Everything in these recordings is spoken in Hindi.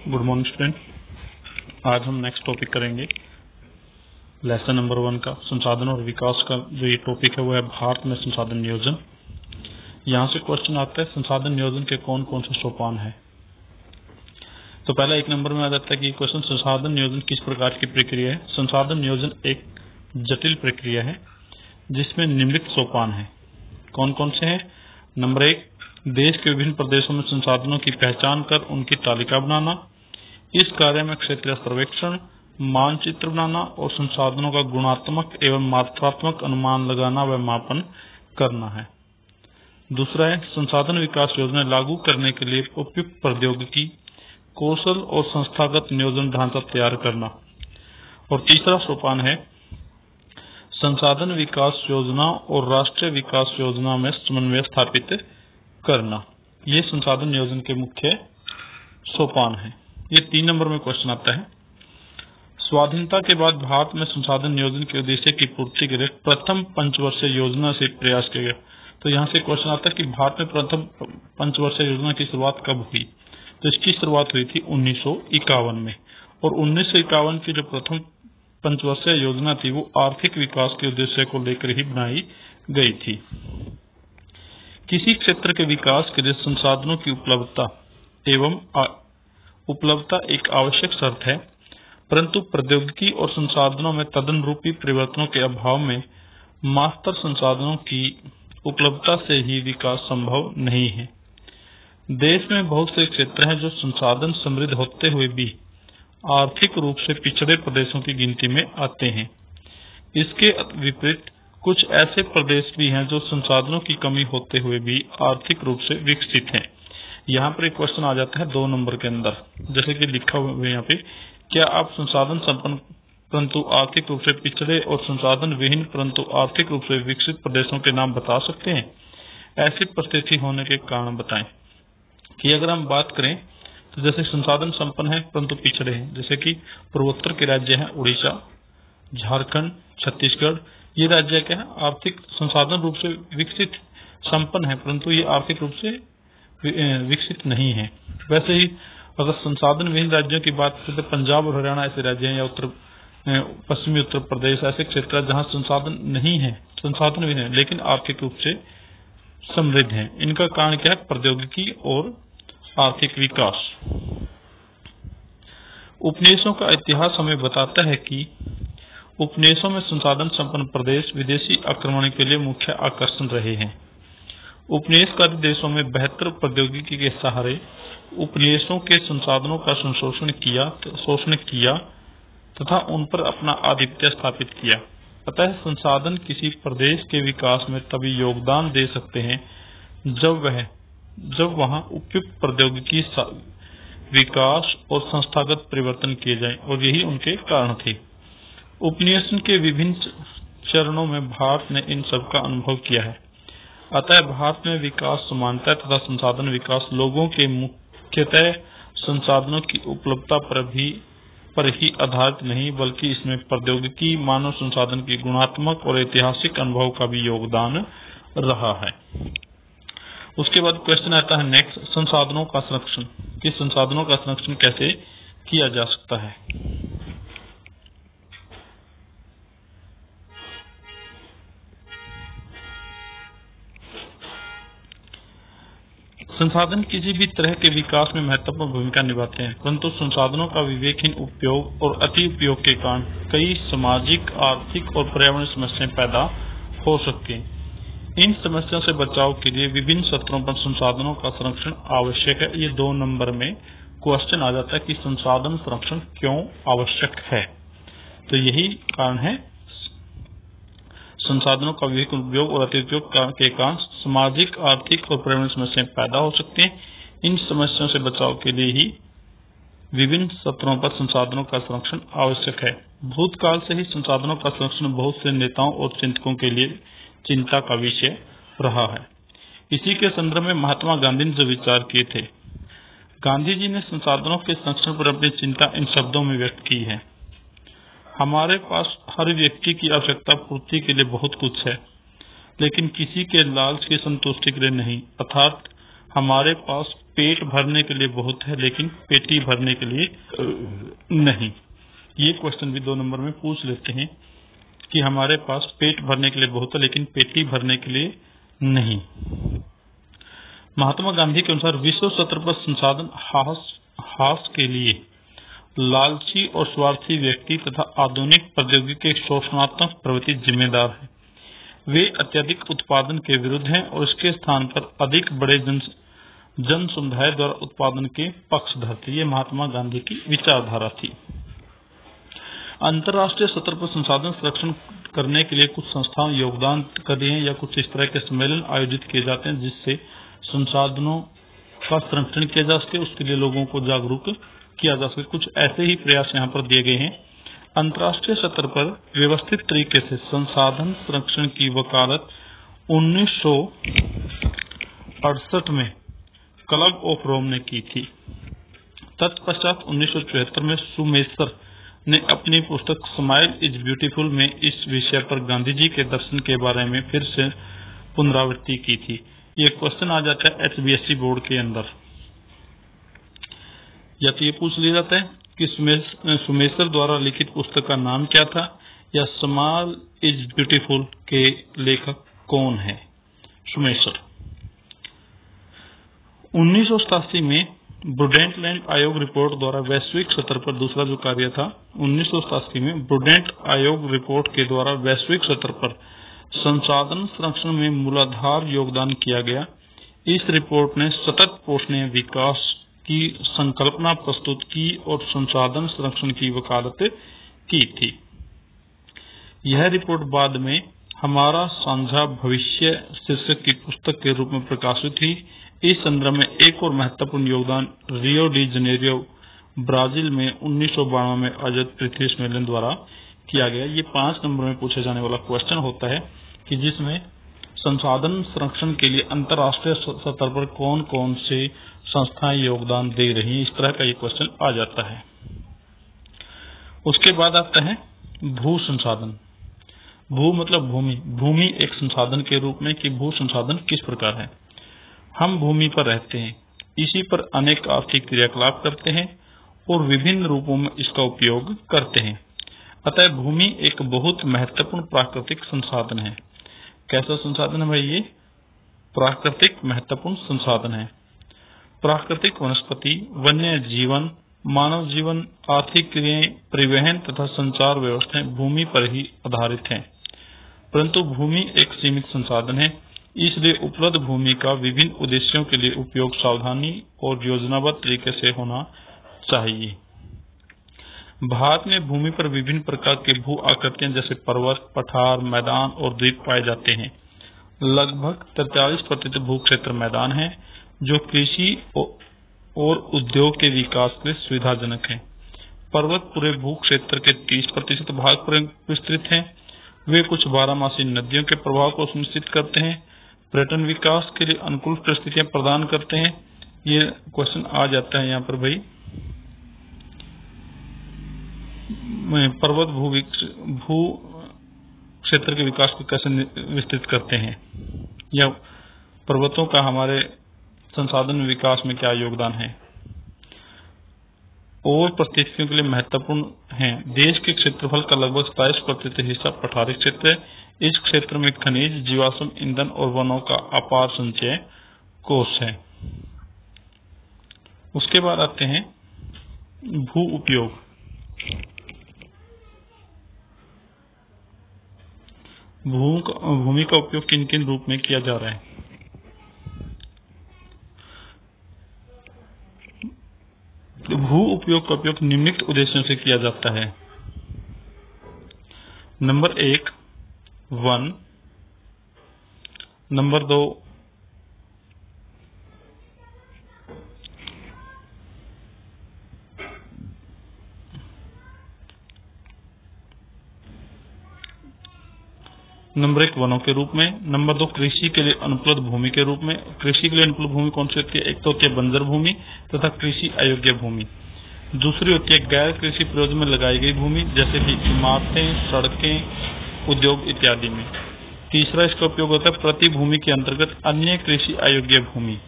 Good morning student. आज हम नेक्स्ट टॉपिक करेंगे लेसन नंबर 1 का संसाधन और विकास का। जो ये टॉपिक है वो है भारत में संसाधन नियोजन। यहाँ से क्वेश्चन आता है संसाधन नियोजन के कौन कौन से सोपान है। तो पहला 1 नंबर में आ जाता है कि क्वेश्चन संसाधन नियोजन किस प्रकार की प्रक्रिया है। संसाधन नियोजन एक जटिल प्रक्रिया है जिसमें निम्नलिखित सोपान है। कौन कौन से हैं? नंबर 1, देश के विभिन्न प्रदेशों में संसाधनों की पहचान कर उनकी तालिका बनाना। इस कार्य में क्षेत्रीय सर्वेक्षण, मानचित्र बनाना और संसाधनों का गुणात्मक एवं मात्रात्मक अनुमान लगाना व मापन करना है। दूसरा है संसाधन विकास योजना लागू करने के लिए उपयुक्त प्रौद्योगिकी, कौशल और संस्थागत नियोजन ढांचा तैयार करना। और तीसरा सोपान है संसाधन विकास योजना और राष्ट्रीय विकास योजना में समन्वय स्थापित करना। ये संसाधन नियोजन के मुख्य सोपान हैं। ये 3 नंबर में क्वेश्चन आता है। स्वाधीनता के बाद भारत में संसाधन नियोजन के उद्देश्य की पूर्ति के लिए प्रथम पंचवर्षीय योजना से प्रयास किया गया। तो यहाँ से क्वेश्चन आता है कि भारत में प्रथम पंचवर्षीय योजना की शुरुआत कब हुई। तो इसकी शुरुआत हुई थी 1951 में। और 1951 की जो प्रथम पंचवर्षीय योजना थी वो आर्थिक विकास के उद्देश्य को लेकर ही बनाई गई थी। किसी क्षेत्र के विकास के लिए संसाधनों की उपलब्धता एक आवश्यक शर्त है, परंतु प्रौद्योगिकी और संसाधनों में तदनुरूपी परिवर्तनों के अभाव में मास्टर संसाधनों की उपलब्धता से ही विकास संभव नहीं है। देश में बहुत से क्षेत्र हैं जो संसाधन समृद्ध होते हुए भी आर्थिक रूप से पिछड़े प्रदेशों की गिनती में आते हैं। इसके विपरीत कुछ ऐसे प्रदेश भी हैं जो संसाधनों की कमी होते हुए भी आर्थिक रूप से विकसित हैं। यहाँ पर एक क्वेश्चन आ जाता है 2 नंबर के अंदर, जैसे कि लिखा हुआ है यहाँ पे, क्या आप संसाधन संपन्न परंतु आर्थिक रूप से पिछड़े और संसाधन विहीन परंतु आर्थिक रूप से विकसित प्रदेशों के नाम बता सकते हैं? ऐसी परिस्थिति होने के कारण बताएं। कि अगर हम बात करें तो जैसे संसाधन संपन्न है परंतु पिछड़े हैं, जैसे कि पूर्वोत्तर के राज्य हैं उड़ीसा, झारखंड, छत्तीसगढ़। ये राज्य क्या है, आर्थिक संसाधन रूप से विकसित संपन्न है परंतु ये आर्थिक रूप से विकसित नहीं है। वैसे ही अगर संसाधन विहीन राज्यों की बात करें तो पंजाब और हरियाणा ऐसे राज्य हैं, या पश्चिमी उत्तर प्रदेश ऐसे क्षेत्र जहां संसाधन नहीं है, संसाधन भी है लेकिन आर्थिक रूप से समृद्ध है। इनका कारण क्या है? प्रौद्योगिकी और आर्थिक विकास। उपनिवेशों का इतिहास हमें बताता है कि उपनिवेशों में संसाधन संपन्न प्रदेश विदेशी आक्रमण के लिए मुख्य आकर्षण रहे हैं। उपनिवेशवादी देशों में बेहतर प्रौद्योगिकी के सहारे उपनिवेशों के संसाधनों का शोषण किया तथा उन पर अपना आधिपत्य स्थापित किया। अतः संसाधन किसी प्रदेश के विकास में तभी योगदान दे सकते हैं जब वहां उपयुक्त प्रौद्योगिकी विकास और संस्थागत परिवर्तन किए जाएं, और यही उनके कारण थे। उपनिवेशन के विभिन्न चरणों में भारत ने इन सब का अनुभव किया है। अतः भारत में विकास समानता तथा संसाधन विकास लोगों के मुख्यतः संसाधनों की उपलब्धता पर ही आधारित नहीं, बल्कि इसमें प्रौद्योगिकी, मानव संसाधन की गुणात्मक और ऐतिहासिक अनुभव का भी योगदान रहा है। उसके बाद क्वेश्चन आता है नेक्स्ट, संसाधनों का संरक्षण। कि संसाधनों का संरक्षण कैसे किया जा सकता है। संसाधन किसी भी तरह के विकास में महत्वपूर्ण भूमिका निभाते हैं, परंतु संसाधनों का विवेकहीन उपयोग और अति उपयोग के कारण कई सामाजिक, आर्थिक और पर्यावरण समस्याएं पैदा हो सकती हैं। इन समस्याओं से बचाव के लिए विभिन्न स्तरों पर संसाधनों का संरक्षण आवश्यक है। ये 2 नंबर में क्वेश्चन आ जाता है कि संसाधन संरक्षण क्यों आवश्यक है। तो यही कारण है, संसाधनों का विवेक उपयोग और अतिउपयोग के कारण सामाजिक, आर्थिक और पर्यावरण समस्याएं पैदा हो सकती हैं। इन समस्याओं से बचाव के लिए ही विभिन्न स्तरों पर संसाधनों का संरक्षण आवश्यक है। भूतकाल से ही संसाधनों का संरक्षण बहुत से नेताओं और चिंतकों के लिए चिंता का विषय रहा है। इसी के संदर्भ में महात्मा गांधी ने जो विचार किए थे, गांधी जी ने संसाधनों के संरक्षण पर अपनी चिंता इन शब्दों में व्यक्त की है। हमारे पास हर व्यक्ति की आवश्यकता पूर्ति के लिए बहुत कुछ है, लेकिन किसी के लालच की संतुष्टि के लिए नहीं। अर्थात हमारे पास पेट भरने के लिए बहुत है लेकिन पेटी भरने के लिए नहीं। ये क्वेश्चन भी 2 नंबर में पूछ लेते हैं कि हमारे पास पेट भरने के लिए बहुत है लेकिन पेटी भरने के लिए नहीं। महात्मा गांधी के अनुसार विश्व स्तर पर संसाधन हास के लिए लालची और स्वार्थी व्यक्ति तथा आधुनिक प्रौद्योगिकी के शोषणात्मक प्रवृत्ति जिम्मेदार है। वे अत्यधिक उत्पादन के विरुद्ध हैं और इसके स्थान पर अधिक बड़े जन समुदाय द्वारा उत्पादन के पक्षधर थे। ये महात्मा गांधी की विचारधारा थी। अंतर्राष्ट्रीय स्तर पर संसाधन संरक्षण करने के लिए कुछ संस्थान योगदान कर रही हैं या कुछ इस तरह के सम्मेलन आयोजित किए जाते हैं जिससे संसाधनों का संरक्षण किया जा सके, उसके लिए लोगों को जागरूक किया जा सके। कुछ ऐसे ही प्रयास यहाँ पर दिए गए हैं। अंतर्राष्ट्रीय स्तर पर व्यवस्थित तरीके से संसाधन संरक्षण की वकालत 1968 में क्लब ऑफ रोम ने की थी। तत्पश्चात 1974 में सुमेसर ने अपनी पुस्तक स्माइल इज ब्यूटीफुल में इस विषय पर गांधी जी के दर्शन के बारे में फिर से पुनरावृत्ति की थी। ये क्वेश्चन आ जाता है HBSC बोर्ड के अंदर, या तो ये पूछ लिया जाता है कि सुमेसर द्वारा लिखित पुस्तक का नाम क्या था या स्माइल इज ब्यूटीफुल के लेखक कौन है। सुमेसर 1987 में ब्रुडेंटलैंड आयोग रिपोर्ट द्वारा वैश्विक स्तर पर दूसरा जो कार्य था, 1987 में ब्रुडेंट आयोग रिपोर्ट के द्वारा वैश्विक स्तर पर संसाधन संरक्षण में मूलाधार योगदान किया गया। इस रिपोर्ट ने सतत पोषणीय विकास की संकल्पना प्रस्तुत की और संसाधन संरक्षण की वकालत की थी। यह रिपोर्ट बाद में हमारा साझा भविष्य शीर्षक की पुस्तक के रूप में प्रकाशित हुई। इस संदर्भ में एक और महत्वपूर्ण योगदान रियो डी जनेरियो ब्राजील में 1992 में आयोजित पृथ्वी सम्मेलन द्वारा किया गया। ये 5 नंबर में पूछे जाने वाला क्वेश्चन होता है कि जिसमें संसाधन संरक्षण के लिए अंतर्राष्ट्रीय स्तर पर कौन कौन से संस्थाएं योगदान दे रही हैं, इस तरह का ये क्वेश्चन आ जाता है। उसके बाद आता है भू संसाधन। भू मतलब भूमि। भूमि एक संसाधन के रूप में कि भू संसाधन किस प्रकार है। हम भूमि पर रहते हैं, इसी पर अनेक आर्थिक क्रियाकलाप करते हैं और विभिन्न रूपों में इसका उपयोग करते हैं। अतः भूमि एक बहुत महत्वपूर्ण प्राकृतिक संसाधन है। कैसा संसाधन है भाई? ये प्राकृतिक महत्वपूर्ण संसाधन है। प्राकृतिक वनस्पति, वन्य जीवन, मानव जीवन, आर्थिक क्रियाएं, परिवहन तथा संचार व्यवस्थाएं भूमि पर ही आधारित हैं। परंतु भूमि एक सीमित संसाधन है, इसलिए उपलब्ध भूमि का विभिन्न उद्देश्यों के लिए उपयोग सावधानी और योजनाबद्ध तरीके से होना चाहिए। भारत में भूमि पर विभिन्न प्रकार के भू आकृतियां जैसे पर्वत, पठार, मैदान और द्वीप पाए जाते हैं। लगभग 43% भू क्षेत्र मैदान है जो कृषि और उद्योग के विकास के लिए सुविधाजनक है। पर्वत पूरे भू क्षेत्र के 30% भाग पर विस्तृत हैं। वे कुछ बारहमासी नदियों के प्रभाव को सुनिश्चित करते हैं, पर्यटन विकास के लिए अनुकूल परिस्थितियां प्रदान करते हैं। ये क्वेश्चन आ जाता है यहाँ पर भाई, पर्वत भू क्षेत्र के विकास को कैसे विस्तृत करते हैं या पर्वतों का हमारे संसाधन विकास में क्या योगदान है और परिस्थितियों के लिए महत्वपूर्ण है। देश के क्षेत्रफल का लगभग 27% हिस्सा पठारी क्षेत्र है। इस क्षेत्र में खनिज, जीवाश्म ईंधन और वनों का अपार संचय कोष है। उसके बाद आते हैं भू उपयोग। भूमि का उपयोग किन किन रूप में किया जा रहा है? भू उपयोग का उपयोग निम्नलिखित उद्देश्यों से किया जाता है। नंबर 1 वन, नंबर 2 नंबर 1 वनों के रूप में, नंबर 2 कृषि के लिए अनुपलब्ध भूमि के रूप में। कृषि के लिए अनुपलब्ध भूमि कौन सी होती है? एक तो होती है बंजर भूमि तथा कृषि अयोग्य भूमि। दूसरी होती है गैर कृषि प्रयोजन में लगाई गई भूमि जैसे कि इमारतें, सड़कें, उद्योग इत्यादि में। तीसरा इसका उपयोग होता है प्रति भूमि के अंतर्गत अन्य कृषि अयोग्य भूमि।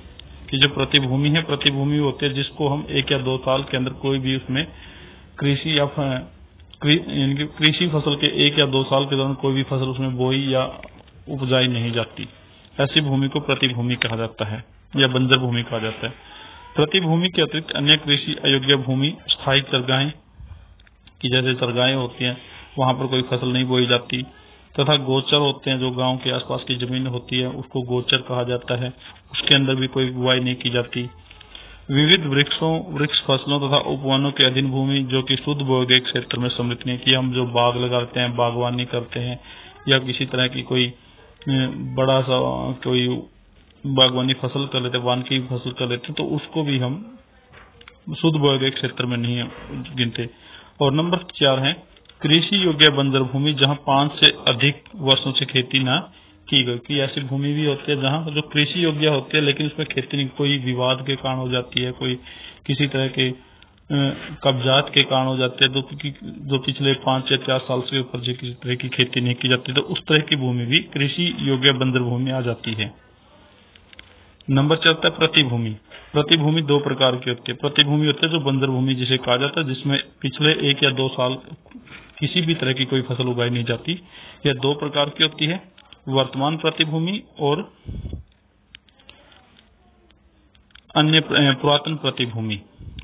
कि जो प्रतिभूमि है, प्रतिभूमि होती है जिसको हम 1 या 2 साल के अंदर कोई भी उसमें कृषि या कृषि फसल के 1 या 2 साल के दौरान कोई भी फसल उसमें बोई या उपजाई नहीं जाती, ऐसी भूमि को प्रतिभूमि कहा जाता है या बंजर भूमि कहा जाता है। प्रतिभूमि के अतिरिक्त अन्य कृषि अयोग्य भूमि स्थायी चरगाहें की जैसे चरगाहें होती हैं, वहां पर कोई फसल नहीं बोई जाती, तथा गोचर होते हैं जो गांव के आसपास की जमीन होती है उसको गोचर कहा जाता है, उसके अंदर भी कोई बुआई नहीं की जाती। विविध वृक्ष फसलों तथा उपवनों के अधीन भूमि जो कि शुद्ध भौगोलिक क्षेत्र में सम्मिलित नहीं, कि हम जो बाग लगाते हैं, बागवानी करते हैं या किसी तरह की कोई बड़ा सा कोई बागवानी फसल कर लेते हैं, वान की फसल कर लेते हैं, तो उसको भी हम शुद्ध भौगोलिक क्षेत्र में नहीं गिनते। और नंबर 4 है कृषि योग्य बंजर भूमि, जहां 5 से अधिक वर्षों से खेती न की गई। कि ऐसी भूमि भी होती है जहां जो कृषि योग्य होती है लेकिन उसमें खेती नहीं, कोई विवाद के कारण हो जाती है, कोई किसी तरह के कब्जात के कारण हो जाते हैं, जो पिछले 5 या 4 साल से ऊपर जो किसी तरह की खेती नहीं की जाती, तो उस तरह की भूमि भी कृषि योग्य बंजर भूमि आ जाती है। नंबर 4 है प्रतिभूमि। प्रतिभूमि 2 प्रकार की होती है। प्रतिभूमि होती है जो बंजर भूमि जिसे कहा जाता है, जिसमें पिछले 1 या 2 साल किसी भी तरह की कोई फसल उगाई नहीं जाती। यह 2 प्रकार की होती है, वर्तमान प्रतिभूमि और अन्य पुरातन प्रतिभूमि।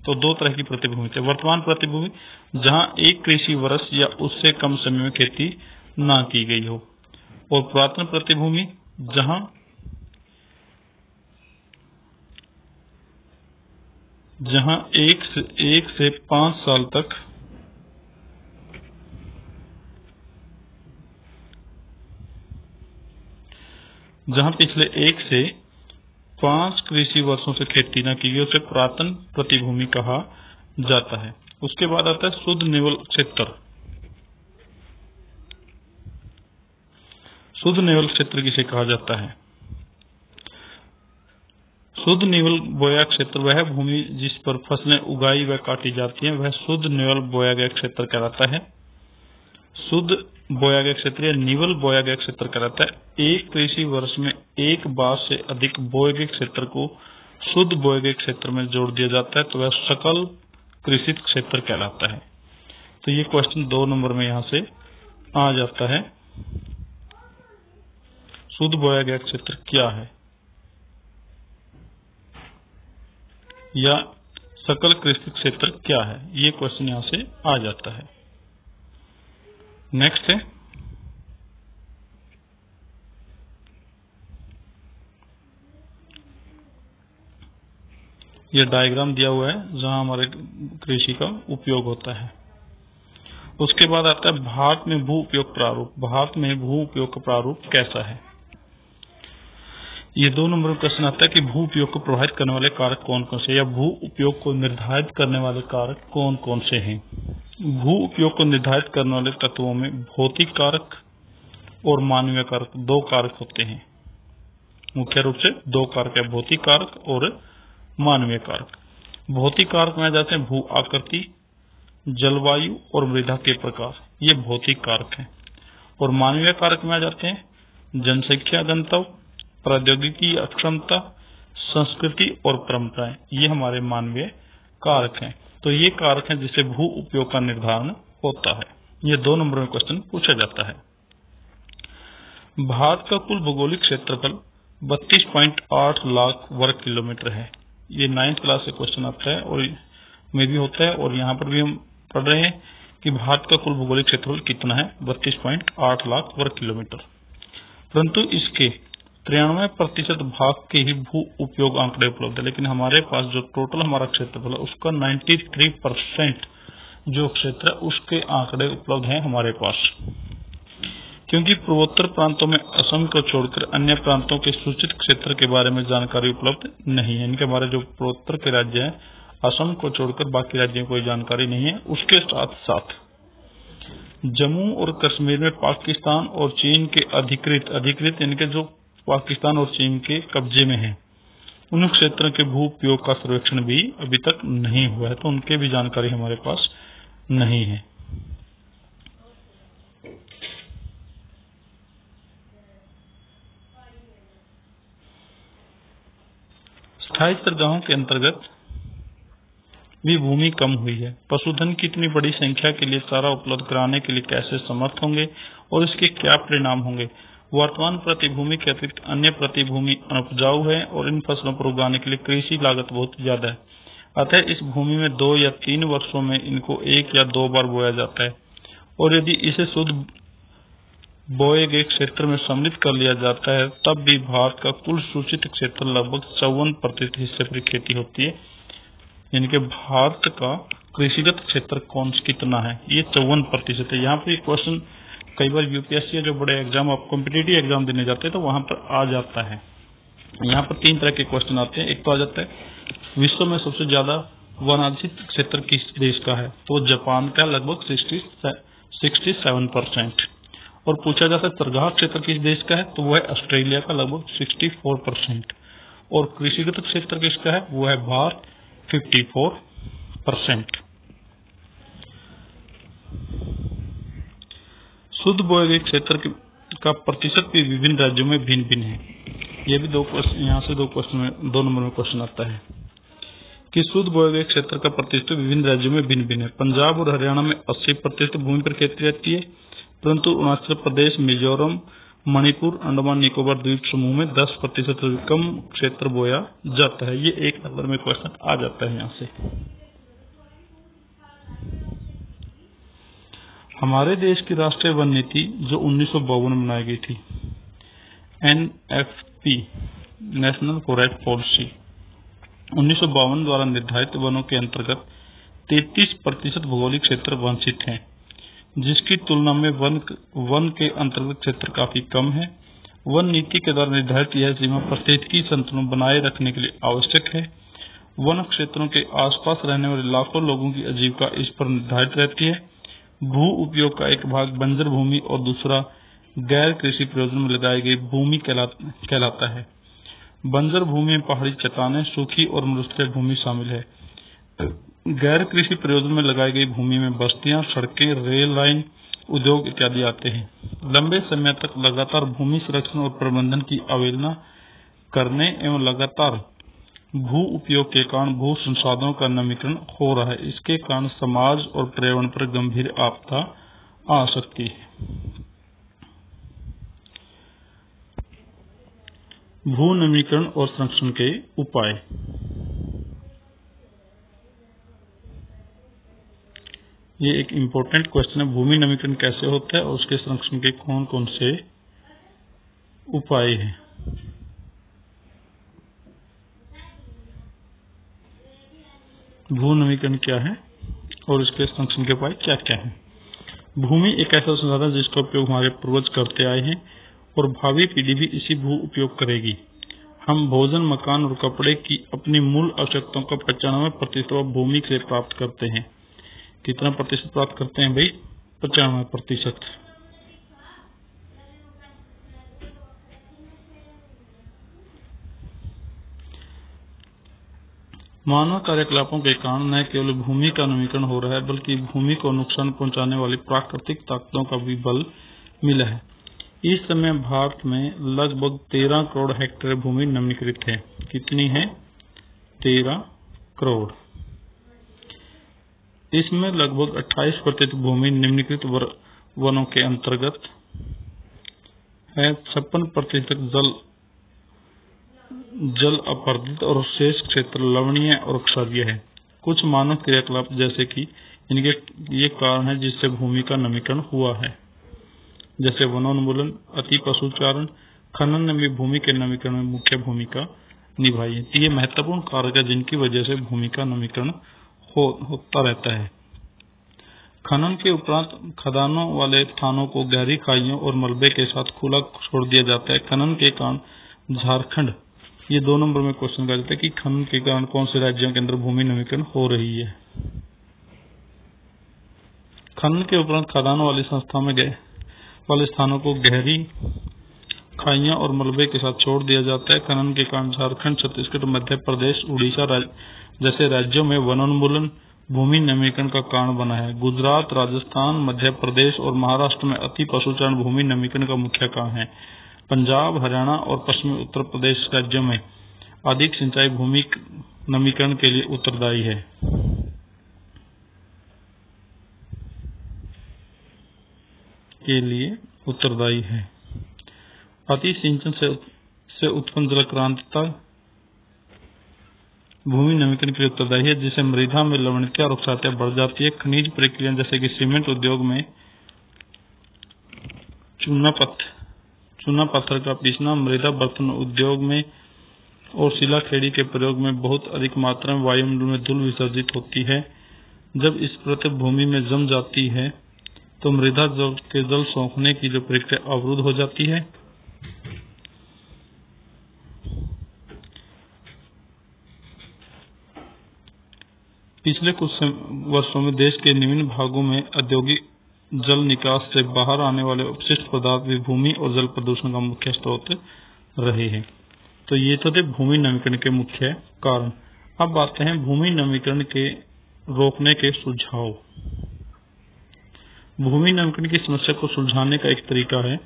तो 2 तरह की प्रतिभूमि है। वर्तमान प्रतिभूमि जहां 1 कृषि वर्ष या उससे कम समय में खेती ना की गई हो, और पुरातन प्रतिभूमि जहां 1 से 5 साल तक जहां पिछले 1 से 5 कृषि वर्षों से खेती न की गई, उसे पुरातन प्रतिभूमि कहा जाता है। उसके बाद आता है शुद्ध निवल क्षेत्र। शुद्ध निवल क्षेत्र किसे कहा जाता है? शुद्ध निवल बोया क्षेत्र वह भूमि जिस पर फसलें उगाई व काटी जाती हैं, वह शुद्ध निवल बोया गया क्षेत्र कहलाता है। शुद्ध बोया गया क्षेत्र या निवल बोया गया क्षेत्र कहलाता है। 1 कृषि वर्ष में 1 बार से अधिक बोए गए क्षेत्र को शुद्ध बोए गए क्षेत्र में जोड़ दिया जाता है, तो वह सकल कृषित क्षेत्र कहलाता है। तो ये क्वेश्चन 2 नंबर में यहां से आ जाता है। शुद्ध बोया गया क्षेत्र क्या है या सकल कृषि क्षेत्र क्या है, ये क्वेश्चन यहां से आ जाता है। नेक्स्ट है यह डायग्राम दिया हुआ है जहां हमारे कृषि का उपयोग होता है। उसके बाद आता है भारत में भू उपयोग प्रारूप। भारत में भू उपयोग का प्रारूप कैसा है? ये 2 नंबर का क्वेश्चन आता है कि भू उपयोग को प्रभावित करने वाले कारक कौन कौन से, या भू उपयोग को निर्धारित करने वाले कारक कौन कौन से हैं। भू उपयोग को निर्धारित करने वाले तत्वों में भौतिक कारक और मानवीय कारक 2 कारक होते हैं। मुख्य रूप से 2 कारक है, भौतिक कारक और मानवीय कारक। भौतिक कारक में आ जाते हैं भू आकृति, जलवायु और मृदा के प्रकार, ये भौतिक कारक हैं। और मानवीय कारक में आ जाते हैं जनसंख्या घनत्व, प्रौद्योगिकी अक्षमता, संस्कृति और परंपराएं, ये हमारे मानवीय कारक हैं। तो ये कारक हैं जिससे भू उपयोग का निर्धारण होता है। ये 2 नंबर में क्वेश्चन पूछा जाता है। भारत का कुल भौगोलिक क्षेत्रफल 32.8 लाख वर्ग किलोमीटर है। ये 9th क्लास से क्वेश्चन आता है और में भी होता है, और यहाँ पर भी हम पढ़ रहे हैं कि भारत का कुल भौगोलिक क्षेत्रफल कितना है, 32.8 लाख वर्ग किलोमीटर। परंतु इसके 93% भाग के ही भू उपयोग आंकड़े उपलब्ध है, लेकिन हमारे पास जो टोटल हमारा क्षेत्रफल है उसका 93% जो क्षेत्र है उसके आंकड़े उपलब्ध हैं हमारे पास। क्योंकि पूर्वोत्तर प्रांतों में असम को छोड़कर अन्य प्रांतों के सूचित क्षेत्र के बारे में जानकारी उपलब्ध नहीं है। इनके हमारे जो पूर्वोत्तर के राज्य हैं, असम को छोड़कर बाकी राज्यों को कोई जानकारी नहीं है। उसके साथ साथ जम्मू और कश्मीर में पाकिस्तान और चीन के अधिकृत इनके जो पाकिस्तान और चीन के कब्जे में है, उन क्षेत्रों के भू उपयोग का सर्वेक्षण भी अभी तक नहीं हुआ है, तो उनके भी जानकारी हमारे पास नहीं है। 28 तरगाहों के अंतर्गत भी भूमि कम हुई है। पशुधन की इतनी बड़ी संख्या के लिए चारा उपलब्ध कराने के लिए कैसे समर्थ होंगे और इसके क्या परिणाम होंगे। वर्तमान प्रतिभूमि के अतिरिक्त अन्य प्रतिभूमि अनुपजाऊ है और इन फसलों पर उगाने के लिए कृषि लागत बहुत ज्यादा है। अतः इस भूमि में 2 या 3 वर्षों में इनको 1 या 2 बार बोया जाता है और यदि इसे शुद्ध बोए गए क्षेत्र में सम्मिलित कर लिया जाता है तब भी भारत का कुल सूचित क्षेत्र लगभग 54% हिस्से पर खेती होती है। यानी कि भारत का कृषिगत क्षेत्र कितना है, ये 54% है। यहाँ पर क्वेश्चन कई बार यूपीएससी जो बड़े एग्जाम आप कॉम्पिटिटिव एग्जाम देने जाते हैं तो वहां पर आ जाता है। यहाँ पर 3 तरह के क्वेश्चन आते हैं। एक तो आ जाता है विश्व में सबसे ज्यादा वनाच्छादित क्षेत्र किस देश का है, तो जापान का लगभग 67%। और पूछा जाता है तरगाह क्षेत्र किस देश का है, तो वह है ऑस्ट्रेलिया का लगभग 64%। और कृषिगत क्षेत्र किसका है, वो है भारत 54%। शुद्ध बोए गए क्षेत्र का प्रतिशत भी विभिन्न राज्यों में भिन्न भिन्न है। ये भी 2 क्वेश्चन, यहाँ से 2 क्वेश्चन में 2 नंबर में क्वेश्चन आता है कि शुद्ध बोए गए क्षेत्र का प्रतिशत विभिन्न राज्यों में भिन्न भिन्न है। पंजाब और हरियाणा में 80% भूमि पर खेती रहती है, परंतु अरुणाचल प्रदेश, मिजोरम, मणिपुर, अंडमान निकोबार द्वीप समूह में 10% से कम क्षेत्र बोया जाता है। ये 1 नंबर में क्वेश्चन आ जाता है। यहाँ से हमारे देश की राष्ट्रीय वन नीति जो 1952 में बनाई गई थी, NFP नेशनल फॉरेस्ट पॉलिसी 1952 द्वारा निर्धारित वनों के अंतर्गत 33% भौगोलिक क्षेत्र वंचित हैं, जिसकी तुलना में वन के अंतर्गत क्षेत्र काफी कम है। वन नीति के द्वारा निर्धारित यह सीमा पारिस्थितिकी संतुलन बनाए रखने के लिए आवश्यक है। वन क्षेत्रों के आसपास रहने वाले लाखों लोगों की आजीविका इस पर निर्धारित रहती है। भू उपयोग का एक भाग बंजर भूमि और दूसरा गैर कृषि प्रयोजन में लगाई गई भूमि कहलाता है। बंजर भूमि में पहाड़ी चट्टानें, सूखी और मरुस्थलीय भूमि शामिल है। गैर कृषि प्रयोजन में लगाई गई भूमि में बस्तियां, सड़कें, रेल लाइन, उद्योग इत्यादि आते हैं। लंबे समय तक लगातार भूमि संरक्षण और प्रबंधन की अवहेलना करने एवं लगातार भू उपयोग के कारण भू संसाधनों का नवीनीकरण हो रहा है। इसके कारण समाज और पर्यावरण पर गंभीर आपदा आ सकती है। भू नवीनीकरण और संरक्षण के उपाय। ये एक इम्पोर्टेंट क्वेश्चन है, भूमि नवीनीकरण कैसे होता है और उसके संरक्षण के कौन कौन से उपाय हैं। भू नवीनीकरण क्या है और इसके संरक्षण के उपाय क्या क्या हैं। भूमि एक ऐसा संसाधन जिसका उपयोग हमारे पूर्वज करते आए हैं और भावी पीढ़ी भी इसी भू उपयोग करेगी। हम भोजन, मकान और कपड़े की अपनी मूल आवश्यकताओं का 95% भूमि से प्राप्त करते हैं। कितना प्रतिशत प्राप्त करते हैं भाई? 95%। मानव कार्यकलापों के कारण न केवल भूमि का नवीनीकरण हो रहा है बल्कि भूमि को नुकसान पहुंचाने वाली प्राकृतिक ताकतों का भी बल मिला है। इस समय भारत में लगभग 13 करोड़ हेक्टेयर भूमि नवीनीकृत है। कितनी है? 13 करोड़। इसमें लगभग 28% भूमि निम्नलिखित वनों के अंतर्गत है। 56% जल अपरदित और शेष क्षेत्र लवणीय और क्षारीय है। कुछ मानव क्रियाकलाप जैसे कि इनके ये कारण है जिससे भूमि का नवीनीकरण हुआ है, जैसे वनोन्मूलन, अति पशुचारण, खनन ने भी भूमि के नवीनीकरण में मुख्य भूमिका निभाई है। ये महत्वपूर्ण कारक है जिनकी वजह से भूमि का नवीनीकरण होता रहता है। खनन के उपरांत खदानों वाले स्थानों को गहरी खाइयों और मलबे के साथ खुला छोड़ दिया जाता है। खनन के कारण झारखंड, ये 2 नंबर में क्वेश्चन कर देता है कि खनन के कारण कौन से राज्यों के अंदर भूमि नवीनीकरण हो रही है। खनन के उपरांत खदानों वाली संस्था में वाले स्थानों को गहरी खाइयों और मलबे के साथ छोड़ दिया जाता है। खनन के कारण झारखंड, छत्तीसगढ़, मध्य प्रदेश, उड़ीसा जैसे राज्यों में वनोन्मूलन भूमि नवीनीकरण का कारण बना है। गुजरात, राजस्थान, मध्य प्रदेश और महाराष्ट्र में अति पशुचारण भूमि नवीनीकरण का मुख्य कारण है। पंजाब, हरियाणा और पश्चिमी उत्तर प्रदेश राज्यों में अधिक सिंचाई भूमि नमीकरण के लिए उत्तरदायी है। अति सिंचन से उत्पन्न जलक्रांतता भूमि नमीकरण के लिए उत्तरदायी है, जिससे मृदा में लवणता और अक्षारता बढ़ जाती है। खनिज प्रक्रिया जैसे कि सीमेंट उद्योग में चूना पत्थर का पीसना, मृदा बर्तन उद्योग में और शिला खेड़ी के प्रयोग में बहुत अधिक मात्रा में वायुमंडल में धूल विसर्जित होती है। जब इस परत भूमि में जम जाती है तो मृदा के जल सोखने की जो प्रक्रिया अवरुद्ध हो जाती है। पिछले कुछ वर्षों में देश के विभिन्न भागों में औद्योगिक जल निकास से बाहर आने वाले अपशिष्ट पदार्थ भी भूमि और जल प्रदूषण का मुख्य स्रोत रहे हैं। तो ये तो थे भूमि नमीकरण के मुख्य कारण। अब आते हैं भूमि नमीकरण के रोकने के सुझाव। भूमि नमीकरण की समस्या को सुलझाने का एक तरीका है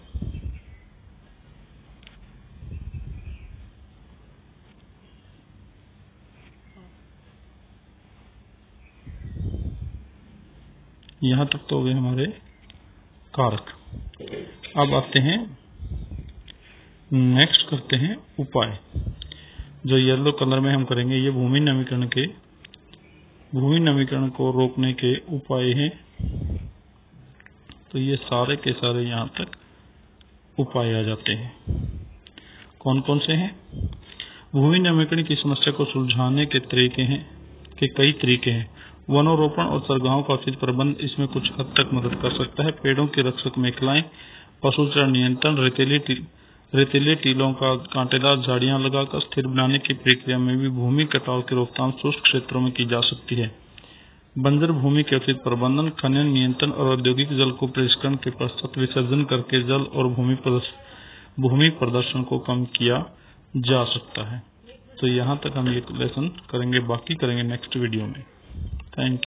यहाँ तक तो हो गए हमारे कारक। अब आते हैं नेक्स्ट करते हैं उपाय। जो येलो कलर में हम करेंगे ये भूमि नमीकरण को रोकने के उपाय हैं। तो ये सारे के सारे यहाँ तक उपाय आ जाते हैं। कौन कौन से हैं? भूमि नमीकरण की समस्या को सुलझाने के कई तरीके हैं। वनोरोपण और सरगाहों का उचित प्रबंध इसमें कुछ हद तक मदद कर सकता है। पेड़ों की रक्षक मेखलाएं, पशुचरण नियंत्रण, रेतीले टीलों का कांटेदार झाड़ियां लगाकर स्थिर बनाने की प्रक्रिया में भी भूमि कटाव की रोकथाम शुष्क क्षेत्रों में की जा सकती है। बंजर भूमि के उचित प्रबंधन, खनन नियंत्रण और औद्योगिक जल को परिष्करण के पश्चात विसर्जन करके जल और भूमि प्रदूषण को कम किया जा सकता है। तो यहाँ तक हम ये लेसन करेंगे, बाकी करेंगे नेक्स्ट वीडियो में। Thank you.